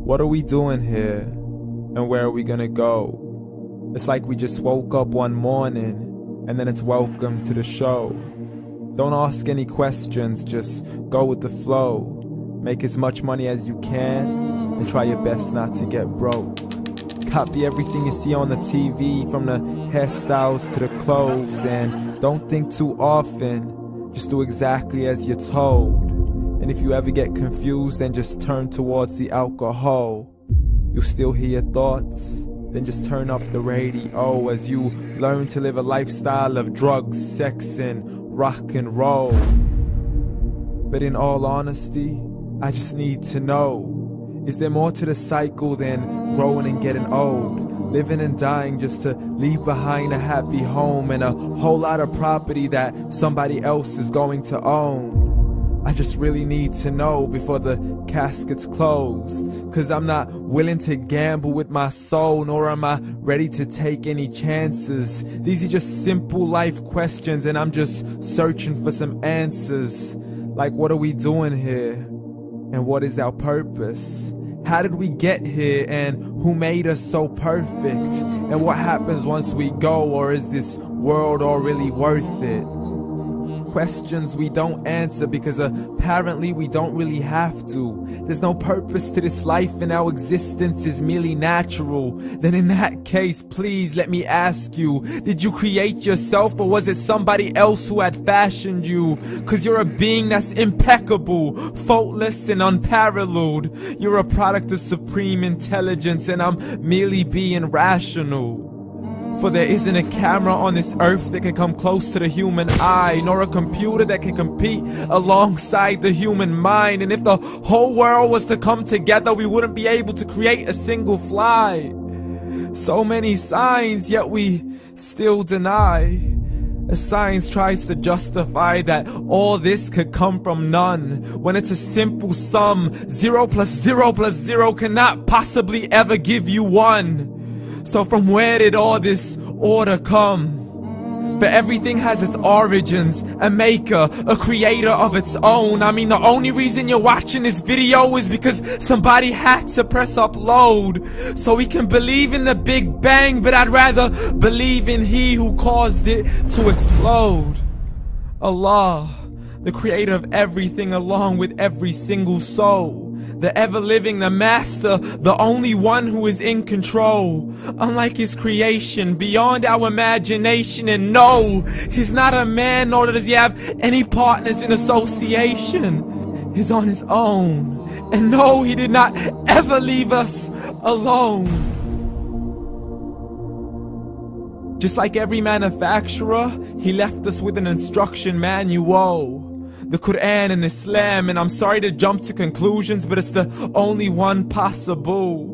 What are we doing here? And where are we gonna go? It's like we just woke up one morning and then it's welcome to the show. Don't ask any questions, just go with the flow. Make as much money as you can and try your best not to get broke. Copy everything you see on the TV, from the hairstyles to the clothes, and don't think too often, just do exactly as you're told. And if you ever get confused, then just turn towards the alcohol. You'll still hear your thoughts, then just turn up the radio as you learn to live a lifestyle of drugs, sex, and rock and roll. But in all honesty, I just need to know, is there more to the cycle than growing and getting old? Living and dying just to leave behind a happy home and a whole lot of property that somebody else is going to own. I just really need to know before the casket's closed, 'cause I'm not willing to gamble with my soul, nor am I ready to take any chances. These are just simple life questions and I'm just searching for some answers. Like, what are we doing here? And what is our purpose? How did we get here, and who made us so perfect? And what happens once we go, or is this world all really worth it? Questions we don't answer because apparently we don't really have to. There's no purpose to this life and our existence is merely natural. Then in that case, please let me ask you, did you create yourself, or was it somebody else who had fashioned you? 'Cause you're a being that's impeccable, faultless and unparalleled. You're a product of supreme intelligence and I'm merely being rational. For there isn't a camera on this earth that can come close to the human eye, nor a computer that can compete alongside the human mind. And if the whole world was to come together, we wouldn't be able to create a single fly. So many signs, yet we still deny. As science tries to justify that all this could come from none, when it's a simple sum. 0 plus 0 plus 0 cannot possibly ever give you 1. So from where did all this order come? But everything has its origins, a maker, a creator of its own. I mean, the only reason you're watching this video is because somebody had to press upload. So we can believe in the Big Bang, but I'd rather believe in He who caused it to explode. Allah, the creator of everything along with every single soul. The ever-living, the master, the only one who is in control. Unlike his creation, beyond our imagination. And no, he's not a man, nor does he have any partners in association. He's on his own. And no, he did not ever leave us alone. Just like every manufacturer, he left us with an instruction manual. The Quran and Islam, and I'm sorry to jump to conclusions, but it's the only one possible.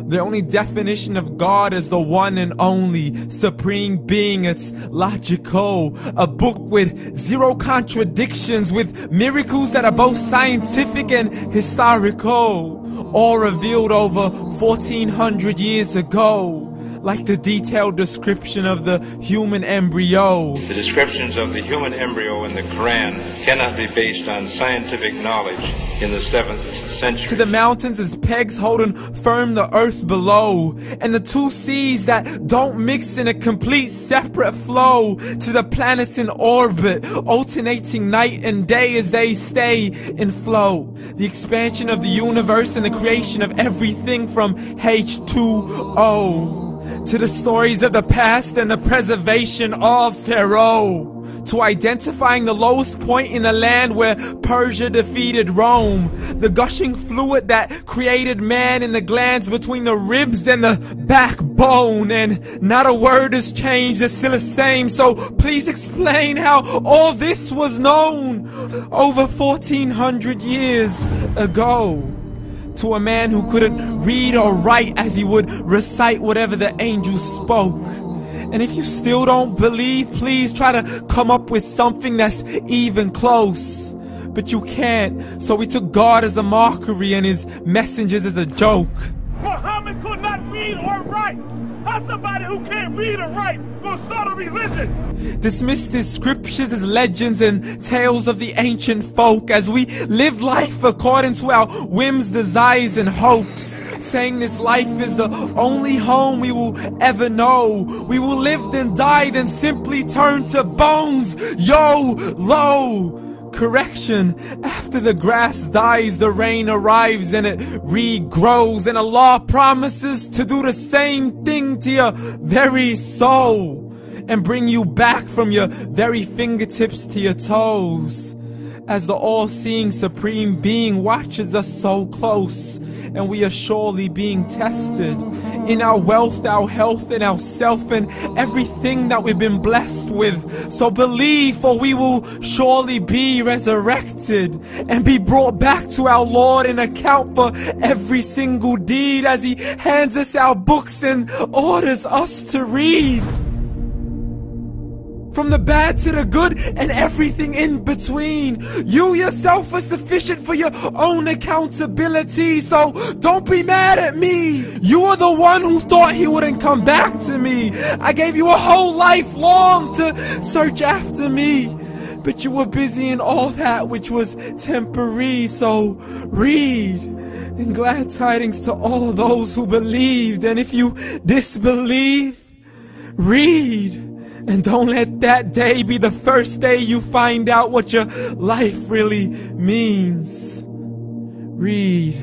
The only definition of God is the one and only supreme being. It's logical, a book with 0 contradictions, with miracles that are both scientific and historical, all revealed over 1400 years ago. Like the detailed description of the human embryo. The descriptions of the human embryo in the Quran cannot be based on scientific knowledge in the 7th century. To the mountains as pegs holding firm the earth below, and the 2 seas that don't mix in a complete separate flow. To the planets in orbit, alternating night and day as they stay in flow. The expansion of the universe and the creation of everything from H2O. To the stories of the past and the preservation of Pharaoh. To identifying the lowest point in the land where Persia defeated Rome. The gushing fluid that created man in the glands between the ribs and the backbone. And not a word has changed, it's still the same. So please explain how all this was known over 1400 years ago. To a man who couldn't read or write as he would recite whatever the angels spoke. And if you still don't believe, please try to come up with something that's even close. But you can't, so we took God as a mockery and his messengers as a joke. Muhammad could not read or write. How's somebody who can't read or write gonna start a religion? Dismissed his scriptures as legends and tales of the ancient folk, as we live life according to our whims, desires, and hopes. saying this life is the only home we will ever know. We will live then die, then simply turn to bones. YOLO! Correction, after the grass dies, the rain arrives and it regrows, and Allah promises to do the same thing to your very soul and bring you back from your very fingertips to your toes, as the all-seeing supreme being watches us so close, and we are surely being tested in our wealth, our health, and our self, and everything that we've been blessed with. So believe, for we will surely be resurrected and be brought back to our Lord and account for every single deed, as He hands us our books and orders us to read. From the bad to the good and everything in between. You yourself are sufficient for your own accountability, so don't be mad at me. You are the one who thought He wouldn't come back to me. I gave you a whole life long to search after me, but you were busy in all that which was temporary. So read, and glad tidings to all those who believed. And if you disbelieve, read. And don't let that day be the first day you find out what your life really means. Read.